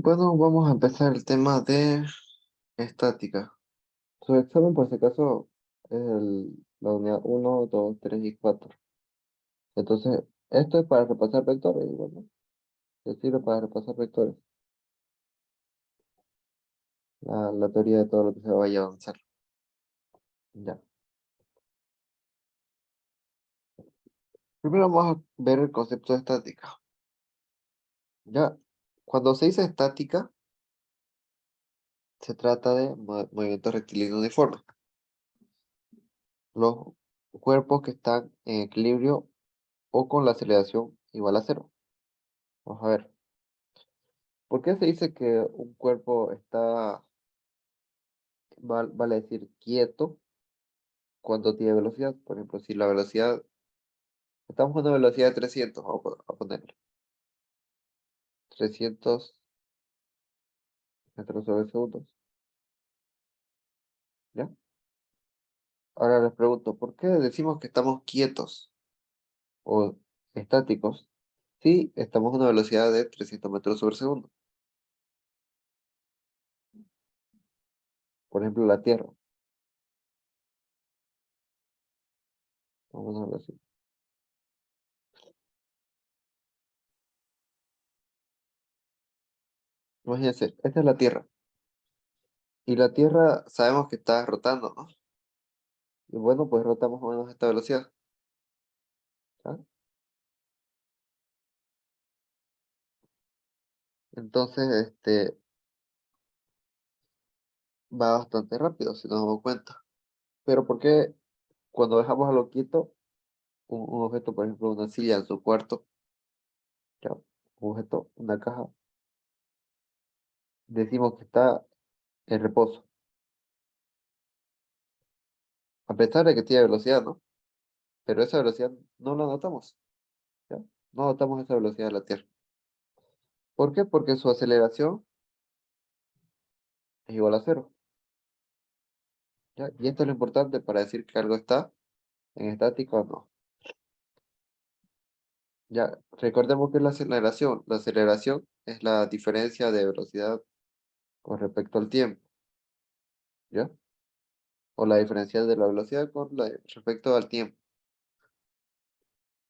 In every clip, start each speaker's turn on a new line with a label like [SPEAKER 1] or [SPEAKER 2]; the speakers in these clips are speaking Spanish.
[SPEAKER 1] Bueno, vamos a empezar el tema de estática. Su examen, por si acaso, es la unidad uno, 2, 3 y 4. Entonces, esto es para repasar vectores, y bueno, te sirve para repasar vectores, la teoría de todo lo que se vaya a avanzar. Ya. Primero vamos a ver el concepto de estática. Ya, cuando se dice estática, se trata de movimiento rectilíneo uniforme. Los cuerpos que están en equilibrio o con la aceleración igual a cero. Vamos a ver. ¿Por qué se dice que un cuerpo está, vale decir, quieto cuando tiene velocidad? Por ejemplo, si la velocidad, estamos con una velocidad de 300, vamos a ponerle 300 metros sobre segundos, ¿ya? Ahora les pregunto, ¿por qué decimos que estamos quietos o estáticos si estamos a una velocidad de 300 metros sobre segundo? Por ejemplo, la Tierra. Vamos a ver así. Imagínense, esta es la Tierra. Y la Tierra sabemos que está rotando, ¿no? Y bueno, pues rotamos más o menos a esta velocidad, ¿ya? Entonces, va bastante rápido, si nos damos cuenta. Pero ¿por qué cuando dejamos algo quieto, un objeto, por ejemplo, una silla en su cuarto, ya, un objeto, una caja, decimos que está en reposo? A pesar de que tiene velocidad, ¿no? Pero esa velocidad no la notamos, ¿ya? No notamos esa velocidad de la Tierra. ¿Por qué? Porque su aceleración es igual a cero, ¿ya? Y esto es lo importante para decir que algo está en estático o no. Ya, recordemos que es la aceleración. La aceleración es la diferencia de velocidad con respecto al tiempo, ¿ya? O la diferencia de la velocidad respecto al tiempo.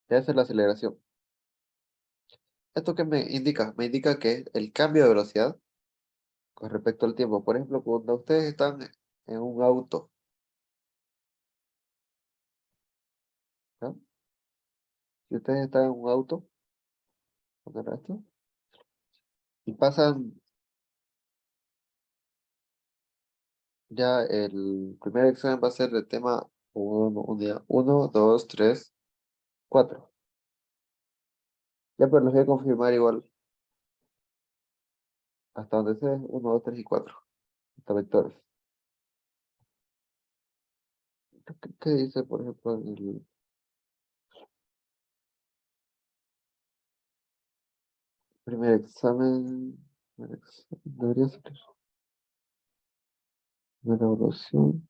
[SPEAKER 1] Esa es la aceleración. ¿Esto qué me indica? Me indica que es el cambio de velocidad con respecto al tiempo. Por ejemplo, cuando ustedes están en un auto, ¿ya? Si ustedes están en un auto, poner esto, y pasan ya el primer examen va a ser el tema unidad 1, 2, 3, 4. Ya, pero les voy a confirmar igual hasta donde sea 1, 2, 3 y 4. Hasta vectores. ¿Qué dice, por ejemplo, en el primer examen? Debería ser de la evaluación.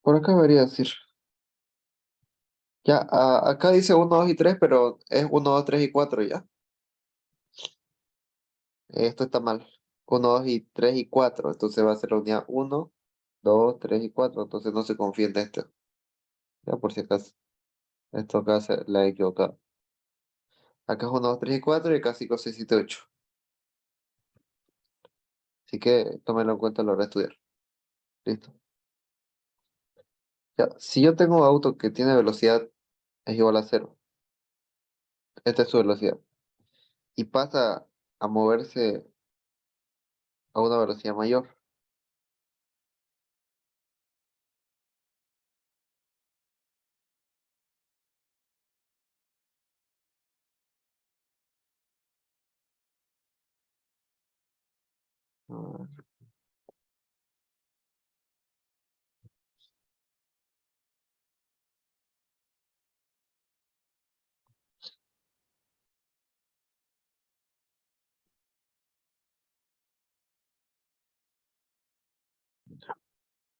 [SPEAKER 1] Por acá debería decir. Ya, acá dice uno 2 y 3 pero es uno 2 3 y 4 ya. Esto está mal. Uno 2 y 3 y 4. Entonces va a ser la unidad uno 2 3 y 4. Entonces no se confíen de esto. Ya, por si acaso. Esto acá se la he equivocado. Acá es uno 2 3 y 4 y acá 5 6 7 8. Así que tómenlo en cuenta a la hora de estudiar. Listo. Ya, si yo tengo un auto que tiene velocidad es igual a cero. Esta es su velocidad. Y pasa a moverse a una velocidad mayor. Ah,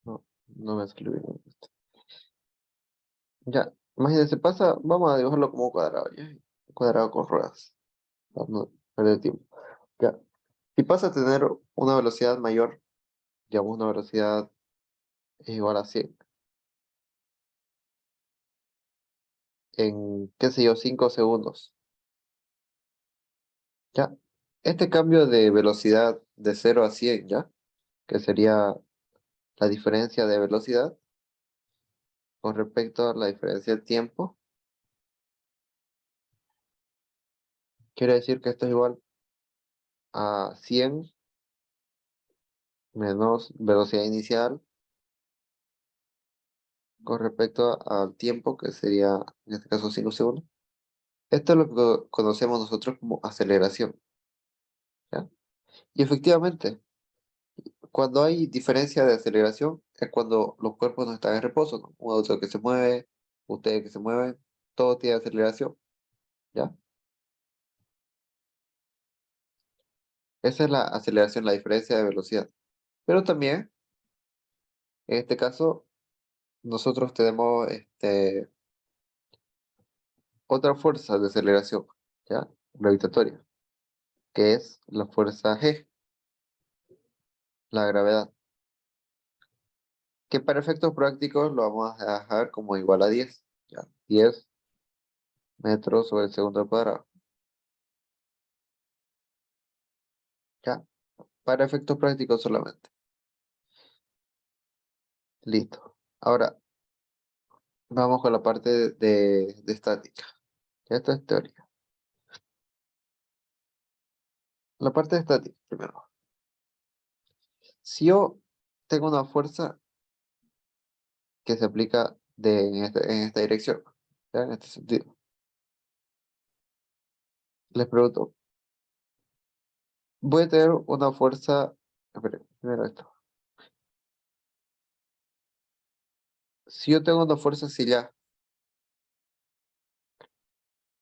[SPEAKER 1] no, no me escribí. Ya, imagínense, pasa, vamos a dibujarlo como un cuadrado, ¿ya? Un cuadrado con ruedas, para no perder tiempo. Ya, si pasa a tener una velocidad mayor, digamos una velocidad es igual a 100 en, qué sé yo, 5 segundos, ¿ya? Este cambio de velocidad de 0 a 100, ¿ya? Que sería la diferencia de velocidad con respecto a la diferencia de tiempo, quiere decir que esto es igual a 100 menos velocidad inicial con respecto al tiempo, que sería, en este caso, 5 segundos. Esto es lo que conocemos nosotros como aceleración, ¿ya? Y efectivamente, cuando hay diferencia de aceleración, es cuando los cuerpos no están en reposo, ¿no? Un auto que se mueve, ustedes que se mueven, todo tiene aceleración, ¿ya? Esa es la aceleración, la diferencia de velocidad. Pero también, en este caso, nosotros tenemos otra fuerza de aceleración, ¿ya? Gravitatoria, que es la fuerza G, la gravedad, que para efectos prácticos lo vamos a dejar como igual a 10, ¿ya? 10 metros sobre el segundo al cuadrado, ¿ya? Para efectos prácticos solamente. Listo. Ahora, vamos con la parte de estática. Ya esto es teórica. La parte de estática, primero. Si yo tengo una fuerza que se aplica en esta dirección, ¿ya? En este sentido, les pregunto, voy a tener una fuerza. Espera, primero esto. Si yo tengo una fuerza hacia allá,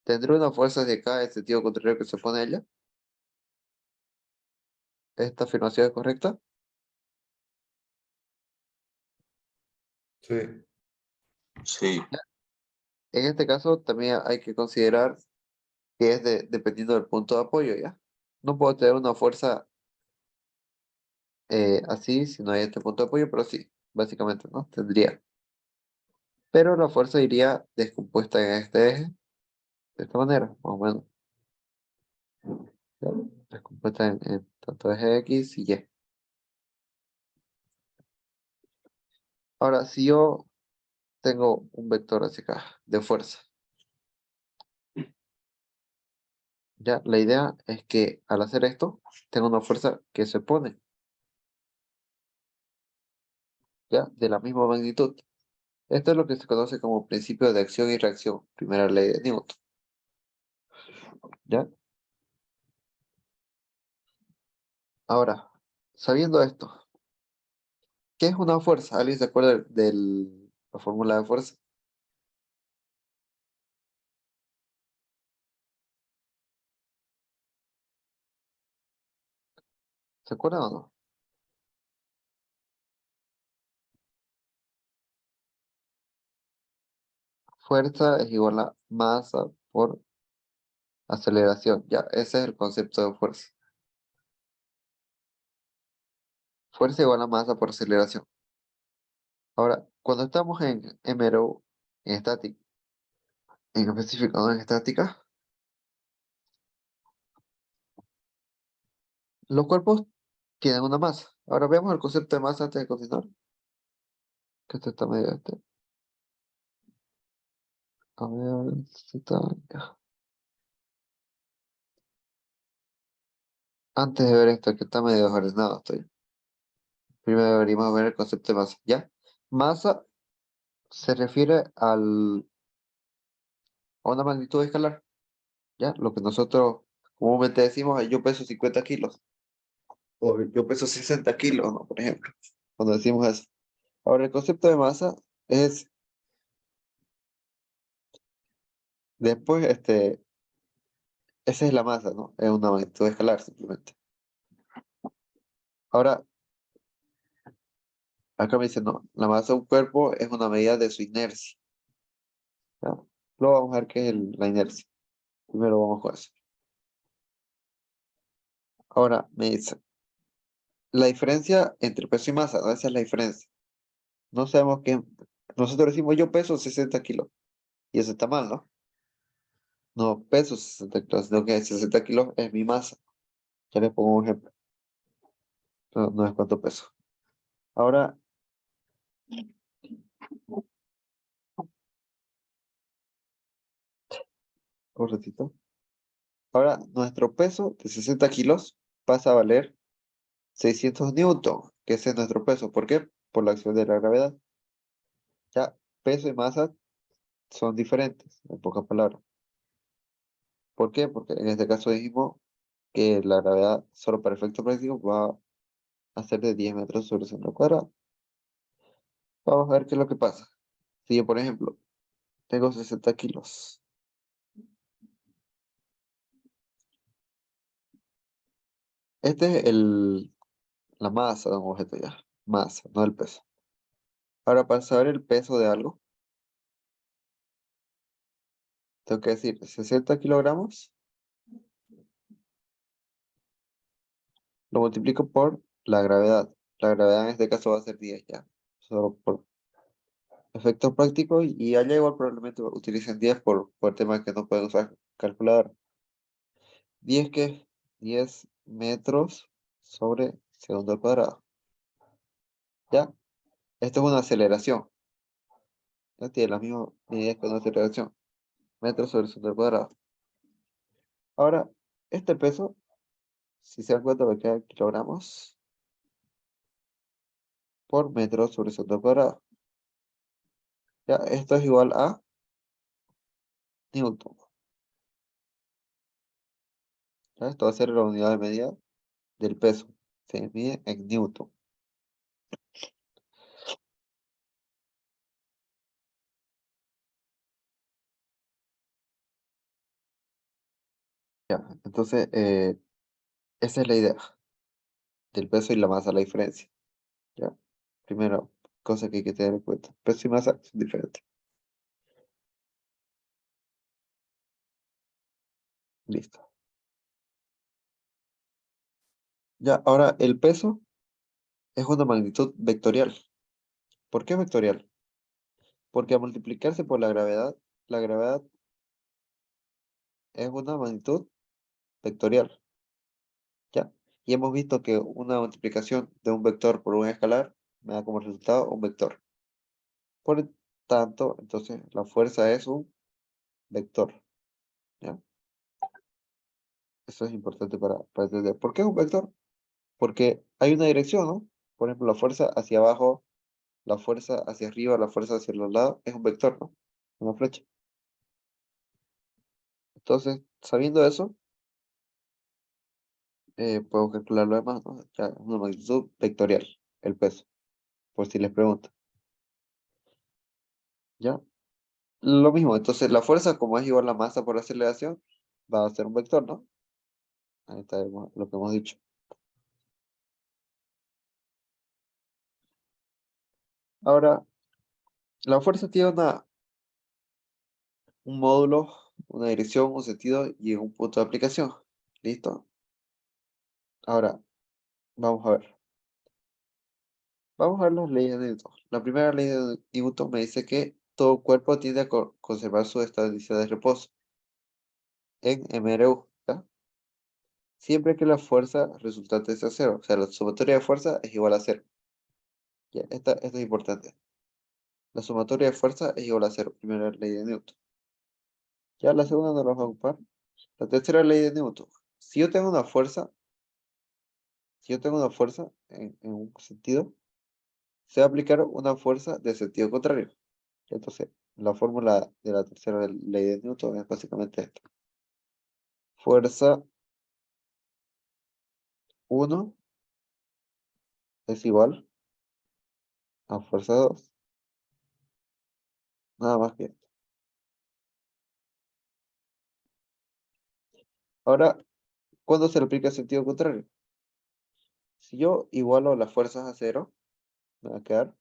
[SPEAKER 1] ¿tendré una fuerza hacia acá en sentido contrario que se opone a ella? ¿Esta afirmación es correcta?
[SPEAKER 2] Sí. Sí.
[SPEAKER 1] En este caso, también hay que considerar que es dependiendo del punto de apoyo, ¿ya? No puedo tener una fuerza así si no hay este punto de apoyo, pero sí, básicamente, ¿no? Tendría. Pero la fuerza iría descompuesta en este eje, de esta manera, más o menos. ¿Ya? Descompuesta en tanto eje X y Y. Ahora, si yo tengo un vector hacia acá de fuerza, ya, la idea es que al hacer esto, tengo una fuerza que se pone, ya, de la misma magnitud. Esto es lo que se conoce como principio de acción y reacción, primera ley de Newton, ¿ya? Ahora, sabiendo esto, ¿qué es una fuerza? ¿Alguien se acuerda de la fórmula de fuerza? ¿Se acuerdan o no? Fuerza es igual a masa por aceleración. Ya, ese es el concepto de fuerza. Fuerza igual a masa por aceleración. Ahora, cuando estamos en MRO, en estática, en específico, ¿no? En estática, los cuerpos tienen una masa. Ahora veamos el concepto de masa antes de continuar, que esto está medio A ver, esto ya. Antes de ver esto, que está medio desordenado, estoy. Primero deberíamos ver el concepto de masa. ¿Ya? Masa se refiere a una magnitud escalar. ¿Ya? Lo que nosotros comúnmente decimos, yo peso 50 kilos o yo peso 60 kilos, ¿no? Por ejemplo, cuando decimos eso. Ahora, el concepto de masa es, después, esa es la masa, ¿no? Es una magnitud escalar, simplemente. Ahora, acá me dice, no, la masa de un cuerpo es una medida de su inercia. ¿Ya? Luego vamos a ver qué es la inercia. Primero vamos con eso. Ahora me dice, la diferencia entre peso y masa, ¿no? Esa es la diferencia. No sabemos qué. Nosotros decimos yo peso 60 kilos. Y eso está mal, ¿no? No peso 60 kilos, sino que 60 kilos es mi masa. Ya les pongo un ejemplo. No, no es cuánto peso. Ahora, un ratito. Ahora, nuestro peso de 60 kilos pasa a valer 600 newton, que ese es nuestro peso. ¿Por qué? Por la acción de la gravedad. Ya, peso y masa son diferentes, en pocas palabras. ¿Por qué? Porque en este caso dijimos que la gravedad, solo para efectos prácticos, va a ser de 10 metros sobre centro cuadrado. Vamos a ver qué es lo que pasa. Si yo, por ejemplo, tengo 60 kilos. Este es la masa de un objeto ya. Masa, no el peso. Ahora, para saber el peso de algo, tengo que decir 60 kilogramos, lo multiplico por la gravedad. La gravedad en este caso va a ser 10 ya. Solo por efectos prácticos y allá igual probablemente utilicen 10 por temas que no pueden usar calculadora. 10 que 10 metros sobre segundo al cuadrado. ¿Ya? Esto es una aceleración. Ya tiene la misma medida que una aceleración. Metros sobre segundo al cuadrado. Ahora, este peso, si se dan cuenta, me queda kilogramos por metro sobre segundo al cuadrado. Ya, esto es igual a newton. ¿Ya? Esto va a ser la unidad de medida del peso. Se mide en newton. Ya, entonces, esa es la idea del peso y la masa, la diferencia. ¿Ya? Primero, cosa que hay que tener en cuenta. Peso y masa son diferentes. Listo. Ya, ahora el peso es una magnitud vectorial. ¿Por qué vectorial? Porque al multiplicarse por la gravedad es una magnitud vectorial. ¿Ya? Y hemos visto que una multiplicación de un vector por un escalar me da como resultado un vector. Por tanto, entonces la fuerza es un vector. ¿Ya? Eso es importante para entender. ¿Por qué es un vector? Porque hay una dirección, ¿no? Por ejemplo, la fuerza hacia abajo, la fuerza hacia arriba, la fuerza hacia los lados, es un vector, ¿no? Una flecha. Entonces, sabiendo eso, puedo calcular lo demás, ¿no? Ya es una magnitud vectorial, el peso, por si les pregunto. ¿Ya? Lo mismo, entonces la fuerza, como es igual a la masa por aceleración, va a ser un vector, ¿no? Ahí está lo que hemos dicho. Ahora, la fuerza tiene un módulo, una dirección, un sentido y un punto de aplicación. ¿Listo? Ahora, vamos a ver. Vamos a ver las leyes de Newton. La primera ley de Newton me dice que todo cuerpo tiende a conservar su estado inicial de reposo en MRU, ¿ya? Siempre que la fuerza resultante sea cero. O sea, la sumatoria de fuerza es igual a cero. Ya, esta es importante. La sumatoria de fuerza es igual a cero. Primera ley de Newton. Ya la segunda no la vamos a ocupar. La tercera ley de Newton. Si yo tengo una fuerza, si yo tengo una fuerza en un sentido, se va a aplicar una fuerza de sentido contrario. Entonces, la fórmula de la tercera ley de Newton es básicamente esta. Fuerza 1 es igual a fuerza 2. Nada más que esto. Ahora, ¿cuándo se le aplica el sentido contrario? Si yo igualo las fuerzas a cero, me va a quedar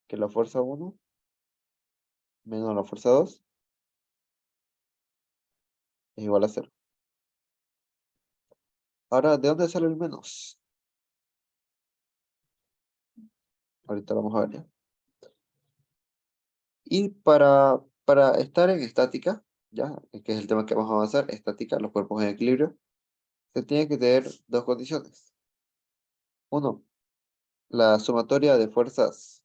[SPEAKER 1] que la fuerza 1 menos la fuerza 2 es igual a 0. Ahora, ¿de dónde sale el menos? Ahorita vamos a ver ya. Y para estar en estática, ya, que es el tema que vamos a avanzar, estática, los cuerpos en equilibrio, se tiene que tener dos condiciones. Uno, la sumatoria de fuerzas.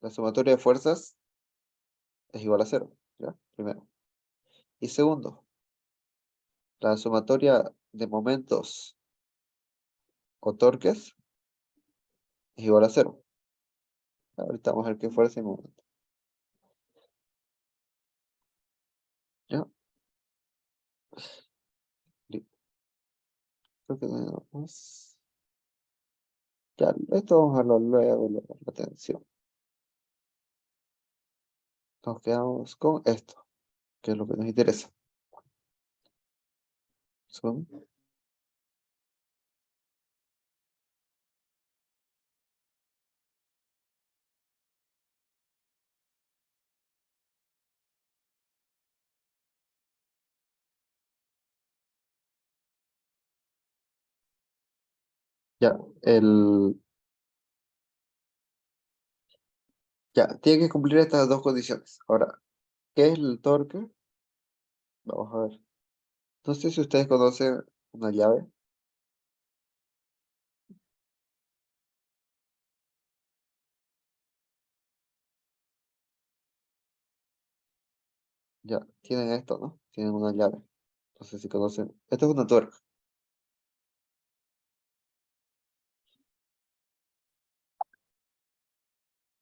[SPEAKER 1] La sumatoria de fuerzas es igual a 0, ¿ya? Primero. Y segundo, la sumatoria de momentos o torques es igual a 0. Ahorita vamos a ver qué fuerza y momento. ¿Ya? Creo que tenemos... Ya, esto vamos a verlo luego, la tensión. Nos quedamos con esto, que es lo que nos interesa. Son, ya, ya, tiene que cumplir estas dos condiciones. Ahora, ¿qué es el torque? Vamos a ver. No sé si ustedes conocen una llave. Ya, tienen esto, ¿no? Tienen una llave. No sé si conocen. Esto es una tuerca.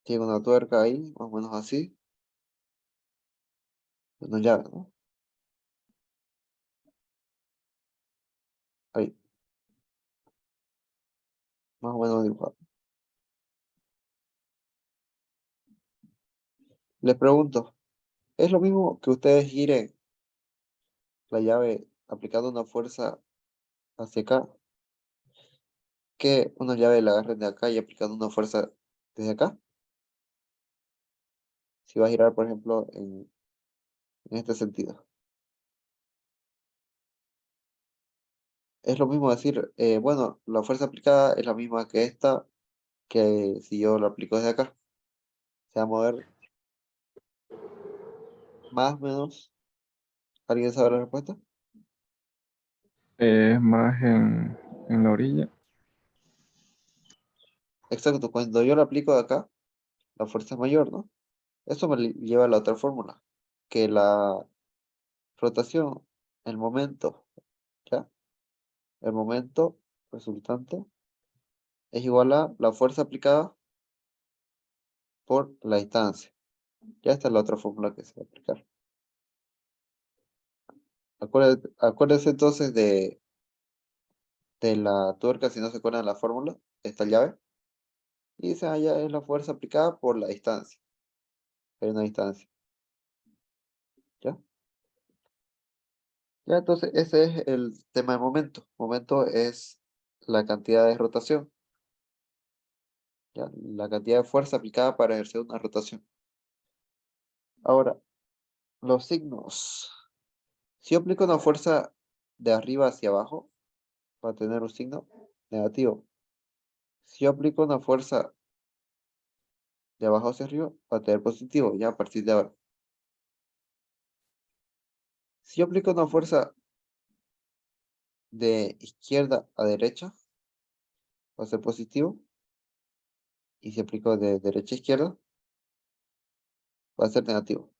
[SPEAKER 1] Tiene una tuerca ahí, más o menos así. Una llave, ¿no? Ahí, más o menos dibujado. Les pregunto, ¿es lo mismo que ustedes giren la llave aplicando una fuerza hacia acá que una llave la agarren de acá y aplicando una fuerza desde acá? Si va a girar, por ejemplo, en este sentido. Es lo mismo decir, bueno, la fuerza aplicada es la misma que esta, que si yo la aplico desde acá. Se va a mover más o menos. ¿Alguien sabe la respuesta?
[SPEAKER 3] Más en la orilla.
[SPEAKER 1] Exacto, cuando yo la aplico de acá, la fuerza es mayor, ¿no? Eso lleva a la otra fórmula, que la rotación, el momento, ¿ya? El momento resultante es igual a la fuerza aplicada por la distancia. Ya está la otra fórmula que se va a aplicar. Acuérdense entonces de la tuerca, si no se acuerdan de la fórmula, esta llave. Y dice, ya es la fuerza aplicada por la distancia. Hay una distancia, ¿ya? Ya, entonces ese es el tema de momento. Momento es la cantidad de rotación, ¿ya? La cantidad de fuerza aplicada para ejercer una rotación. Ahora, los signos. Si yo aplico una fuerza de arriba hacia abajo, va a tener un signo negativo. Si yo aplico una fuerza de abajo hacia arriba, va a tener positivo, ya a partir de ahora. Si yo aplico una fuerza de izquierda a derecha, va a ser positivo. Y si aplico de derecha a izquierda, va a ser negativo.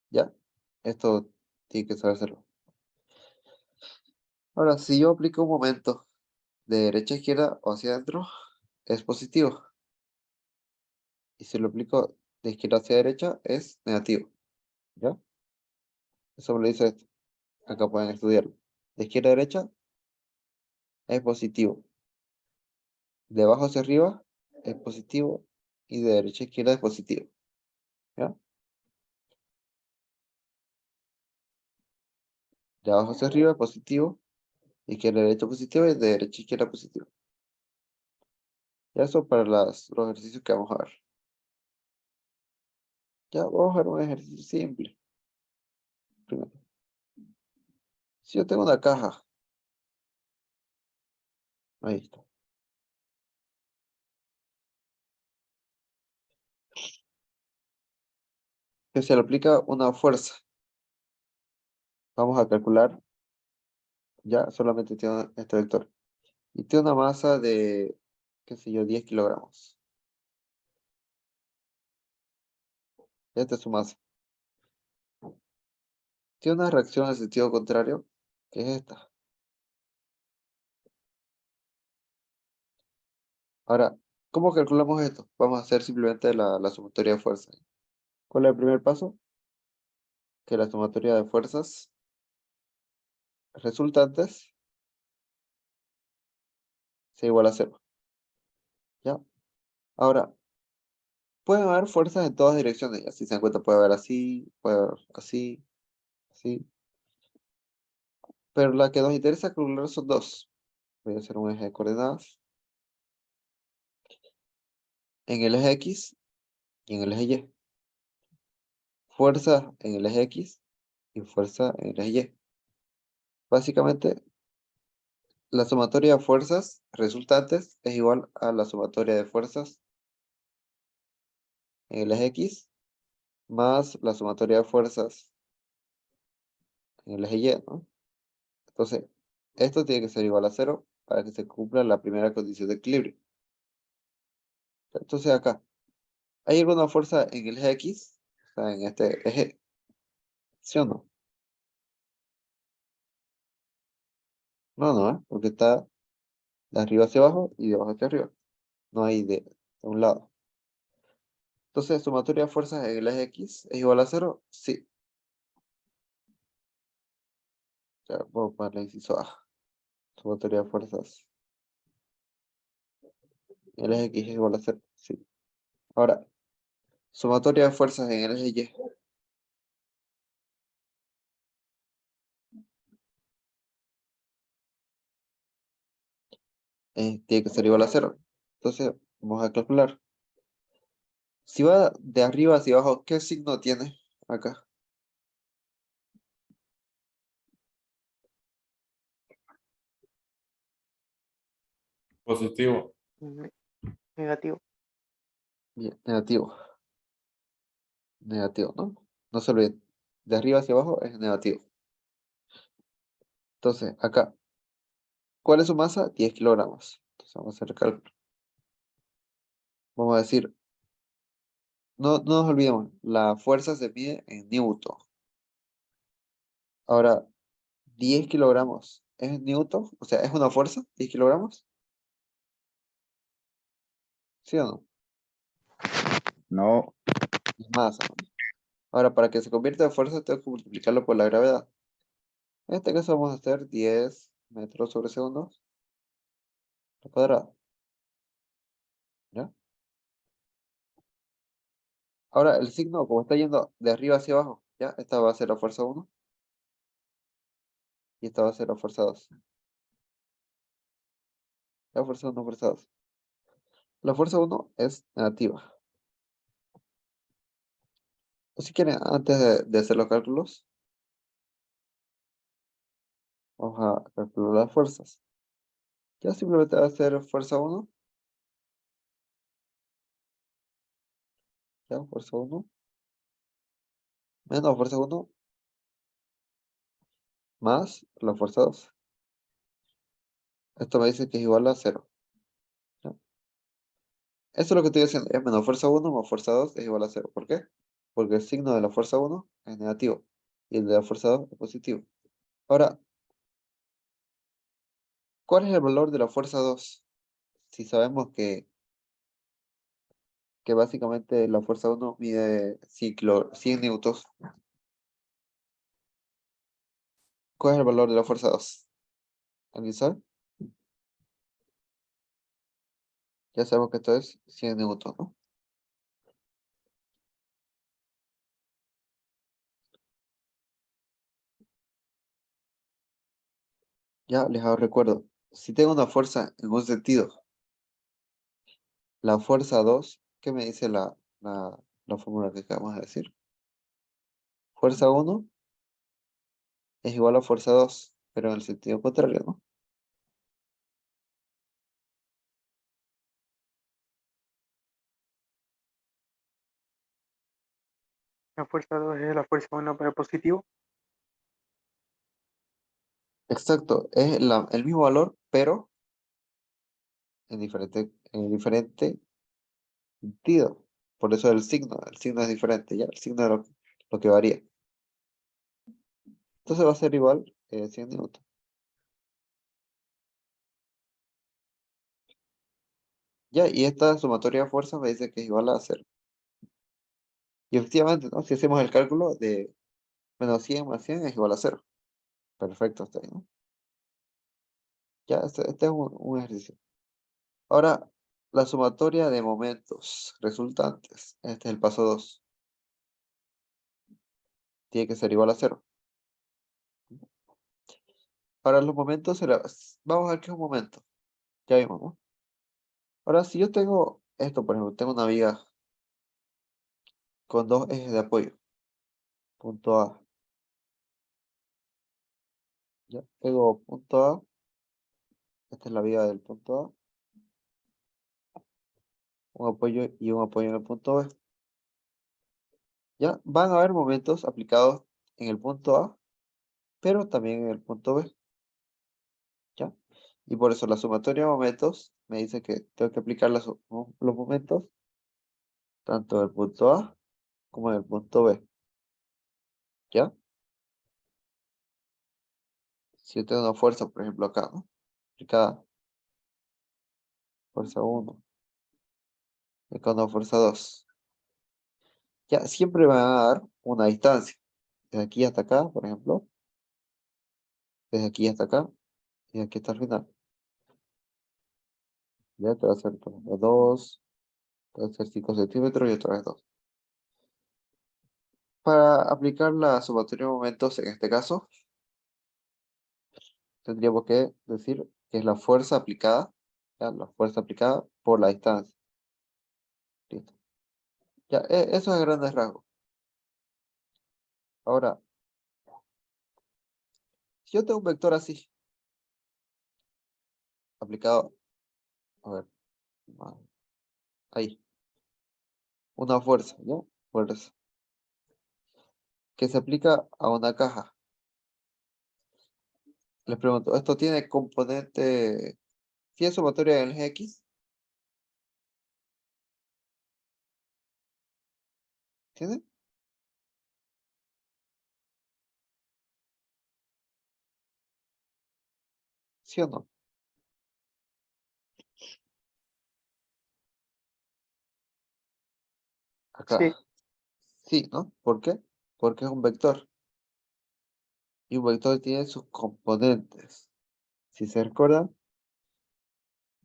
[SPEAKER 1] ¿Ya? Esto tiene que saber hacerlo. Ahora, si yo aplico un momento de derecha a izquierda o hacia adentro, es positivo. Y si lo aplico de izquierda hacia derecha, es negativo. ¿Ya? Eso me lo dice esto. Acá pueden estudiarlo. De izquierda a derecha es positivo. De abajo hacia arriba es positivo. Y de derecha a izquierda es positivo. ¿Ya? De abajo hacia arriba es positivo. De izquierda a derecha positivo y de derecha a izquierda positivo. Ya eso para los ejercicios que vamos a ver. Ya, vamos a hacer un ejercicio simple. Primero. Si yo tengo una caja. Ahí está. Que se le aplica una fuerza. Vamos a calcular. Ya, solamente tiene este vector. Y tiene una masa de, qué sé yo, 10 kilogramos. Esta es su masa. Tiene una reacción en sentido contrario, que es esta. Ahora, ¿cómo calculamos esto? Vamos a hacer simplemente la sumatoria de fuerzas. ¿Cuál es el primer paso? Que la sumatoria de fuerzas resultantes sea igual a cero. ¿Ya? Ahora, pueden haber fuerzas en todas direcciones. Ya, si se dan cuenta, puede haber así, puede haber así, así. Pero la que nos interesa calcular son dos. Voy a hacer un eje de coordenadas. En el eje X y en el eje Y. Fuerza en el eje X y fuerza en el eje Y. Básicamente, la sumatoria de fuerzas resultantes es igual a la sumatoria de fuerzas en el eje X más la sumatoria de fuerzas en el eje Y, ¿no? Entonces, esto tiene que ser igual a cero para que se cumpla la primera condición de equilibrio. Entonces acá, ¿hay alguna fuerza en el eje X? O sea, en este eje, ¿sí o no? No, no, ¿eh? Porque está de arriba hacia abajo y de abajo hacia arriba. No hay de un lado. Entonces, sumatoria de fuerzas en el eje X es igual a cero. Sí. Ya, vamos a ponerle inciso A. Sumatoria de fuerzas en el eje X es igual a cero. Sí. Ahora, sumatoria de fuerzas en el eje Y tiene que ser igual a cero. Entonces, vamos a calcular. Si va de arriba hacia abajo, ¿qué signo tiene acá?
[SPEAKER 2] Positivo.
[SPEAKER 4] Negativo.
[SPEAKER 1] Bien, negativo. Negativo, ¿no? No se olviden. De arriba hacia abajo es negativo. Entonces, acá, ¿cuál es su masa? 10 kilogramos. Entonces, vamos a hacer el cálculo. Vamos a decir, no nos olvidemos, la fuerza se mide en newton. Ahora, 10 kilogramos es newton, o sea, ¿es una fuerza? 10 kilogramos. ¿Sí o no?
[SPEAKER 3] No,
[SPEAKER 1] Es masa, ¿no? Ahora, para que se convierta en fuerza, tengo que multiplicarlo por la gravedad. En este caso vamos a hacer 10 metros sobre segundo al cuadrado. ¿Ya? Ahora, el signo, como está yendo de arriba hacia abajo, ¿ya? Esta va a ser la fuerza 1 y esta va a ser la fuerza 2. La fuerza 1, fuerza 2. La fuerza 1 es negativa. O si quieren, antes de hacer los cálculos, vamos a calcular las fuerzas. Ya simplemente va a ser fuerza 1. Ya, fuerza 1. Menos fuerza 1 más la fuerza 2. Esto me dice que es igual a 0. ¿Ya? Esto es lo que estoy haciendo. Es menos fuerza 1 más fuerza 2 es igual a 0. ¿Por qué? Porque el signo de la fuerza 1 es negativo y el de la fuerza 2 es positivo. Ahora, ¿cuál es el valor de la fuerza 2? Si sabemos que básicamente la fuerza 1 mide 100 newtons, ¿cuál es el valor de la fuerza 2? ¿Alguien sabe? Ya sabemos que esto es 100 newtons, ¿no? Ya les hago recuerdo. Si tengo una fuerza en un sentido, la fuerza 2, ¿qué me dice la la fórmula que acabamos de decir. Fuerza 1 es igual a fuerza 2, pero en el sentido contrario, ¿no?
[SPEAKER 4] La fuerza 2 es la fuerza 1 para positivo.
[SPEAKER 1] Exacto, es el mismo valor, pero en diferente sentido. Por eso el signo es diferente, ¿ya? El signo es lo que varía. Entonces va a ser igual 100 newton. Ya, y esta sumatoria de fuerzas me dice que es igual a 0. Y efectivamente, ¿no? Si hacemos el cálculo de menos 100 más 100 es igual a 0. Perfecto, está bien, ¿no? Ya, este es un ejercicio. Ahora, la sumatoria de momentos resultantes. Este es el paso 2. Tiene que ser igual a 0. Para los momentos, vamos a ver qué es un momento. Ya vimos, ¿no? Ahora, si yo tengo esto, por ejemplo, tengo una viga con dos ejes de apoyo. Punto A. Ya, tengo punto A. Esta es la viga del punto A. Un apoyo y un apoyo en el punto B. Ya, van a haber momentos aplicados en el punto A, pero también en el punto B. ¿Ya? Y por eso la sumatoria de momentos me dice que tengo que aplicar los momentos tanto en el punto A como en el punto B. ¿Ya? Si yo tengo una fuerza, por ejemplo, acá, ¿no? Aplicada, fuerza 1, y acá una fuerza 2. Ya, siempre me van a dar una distancia. Desde aquí hasta acá, por ejemplo. Desde aquí hasta acá. Y de aquí hasta el final. Ya, te va a hacer, por ejemplo, 2. Puede ser 5 centímetros y otra vez 2. Para aplicar la sumatoria de momentos en este caso, tendríamos que decir que es la fuerza aplicada, ¿ya? La fuerza aplicada por la distancia. Listo. Ya, eso es a grandes rasgos. Ahora, si yo tengo un vector así, aplicado, a ver, ah, ahí, una fuerza, ¿ya? Fuerza, que se aplica a una caja. Les pregunto, ¿esto tiene componente, tiene sumatoria en el eje X? ¿Tiene? ¿Sí o no? Acá.
[SPEAKER 4] Sí,
[SPEAKER 1] Sí, ¿no? ¿Por qué? Porque es un vector. Y un vector tiene sus componentes. Si se recuerdan,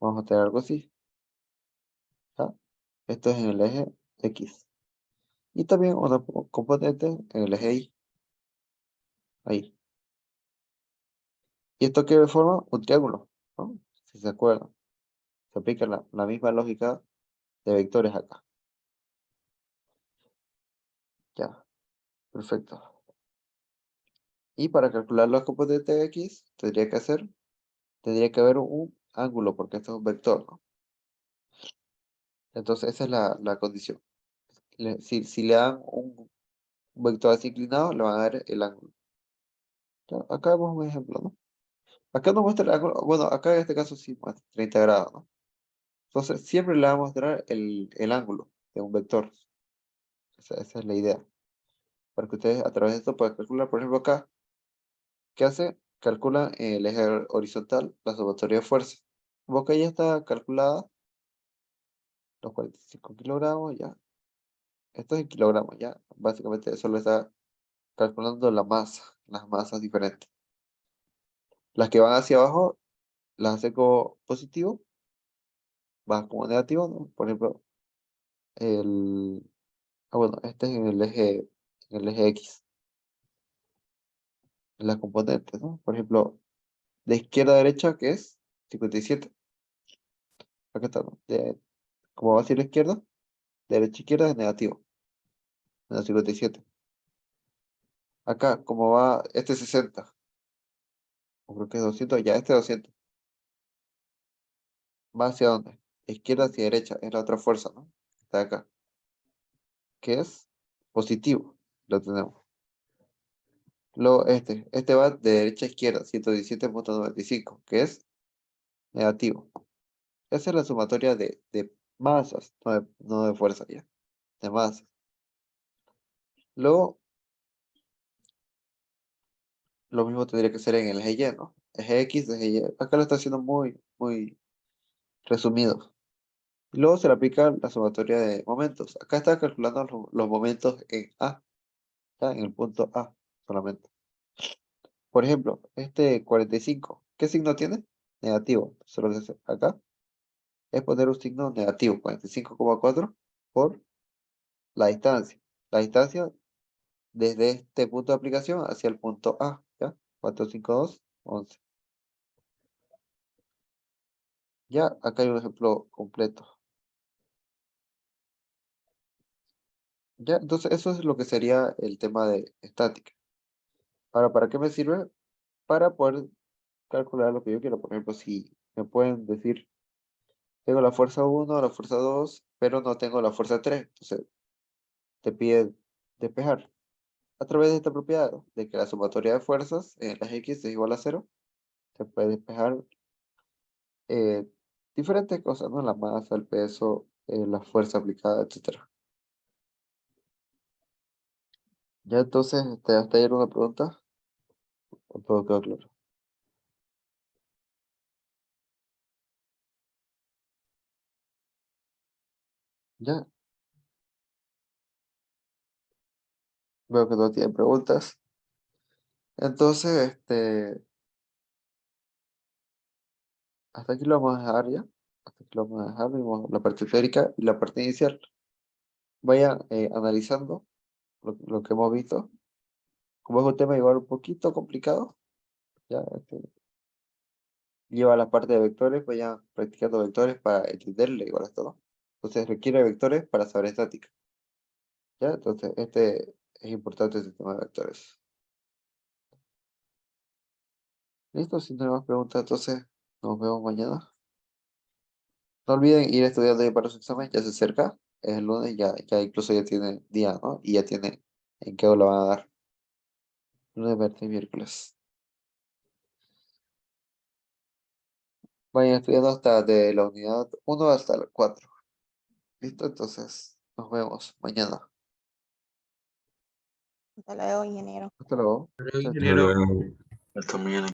[SPEAKER 1] vamos a tener algo así. ¿Ya? Esto es en el eje X. Y también una componente en el eje Y. Ahí. ¿Y esto qué forma? Un triángulo, ¿no? Si se acuerdan. Se aplica la misma lógica de vectores acá. Ya, perfecto. Y para calcular los componentes de X, tendría que haber un ángulo, porque esto es un vector, ¿no? Entonces esa es la condición. Si le dan un vector así inclinado, le van a dar el ángulo. Ya, acá vemos un ejemplo, ¿no? Acá nos muestra el ángulo, bueno, acá en este caso sí muestra 30 grados, ¿no? Entonces siempre le va a mostrar el ángulo de un vector. Esa es la idea. Para que ustedes a través de esto puedan calcular, por ejemplo, acá, ¿qué hace? Calcula en el eje horizontal la sumatoria de fuerza. Como que ya está calculada, los 45 kilogramos, ya. Esto es en kilogramos, ya. Básicamente solo está calculando la masa, las masas diferentes. Las que van hacia abajo, las hace como positivo, van como negativo, ¿no? Por ejemplo, el... bueno, este es en el eje X, en las componentes, ¿no? Por ejemplo, de izquierda a derecha, que es 57. Acá está, ¿no? Como va hacia la izquierda, derecha a izquierda es negativo. menos 57. Acá, como va este 60, o creo que es 200, ya este 200. ¿Va hacia dónde? Izquierda hacia derecha, es la otra fuerza, ¿no? Está acá. Que es positivo, lo tenemos. Luego este va de derecha a izquierda, 117.95, que es negativo. Esa es la sumatoria de masas, no de fuerza ya, de masas. Luego, lo mismo tendría que ser en el eje Y, ¿no? Eje X, eje Y. Acá lo está haciendo muy resumido. Y luego se le aplica la sumatoria de momentos. Acá está calculando los momentos en A, ¿ya? En el punto A solamente. Por ejemplo, este 45, ¿qué signo tiene? Negativo. Solo que hace acá es poner un signo negativo, 45,4 por la distancia. La distancia desde este punto de aplicación hacia el punto A, ¿ya? 452, 11. Ya, acá hay un ejemplo completo. Ya, entonces eso es lo que sería el tema de estática. Ahora, ¿para qué me sirve? Para poder calcular lo que yo quiero. Por ejemplo, si me pueden decir, tengo la fuerza 1, la fuerza 2, pero no tengo la fuerza 3. Entonces, te pide despejar. A través de esta propiedad, de que la sumatoria de fuerzas en las X es igual a 0, se puede despejar eh, diferentes cosas, ¿no? La masa, el peso, la fuerza aplicada, etcétera. Ya entonces, hasta ahí era una pregunta. ¿O todo quedó claro? Ya, veo que no tienen preguntas. Entonces, hasta aquí lo vamos a dejar ya. Hasta aquí lo vamos a dejar. Vimos la parte teórica y la parte inicial. Vayan analizando lo que hemos visto. Como es un tema igual un poquito complicado, ya, lleva la parte de vectores, vayan practicando vectores para entenderle igual esto, ¿no? Entonces requiere vectores para saber estática. ¿Ya? Entonces, es importante este tema de vectores. Listo, si no hay más preguntas, entonces nos vemos mañana. No olviden ir estudiando ya para su examen, ya se acerca, es el lunes, ya incluso ya tiene día, ¿no? Y ya tiene en qué hora lo van a dar. Lunes, martes y miércoles. Vayan estudiando hasta de la unidad 1 hasta la 4. ¿Listo? Entonces, nos vemos mañana.
[SPEAKER 5] Hasta luego, ingeniero.
[SPEAKER 1] Hasta luego.
[SPEAKER 2] Ingeniero. Hasta mañana.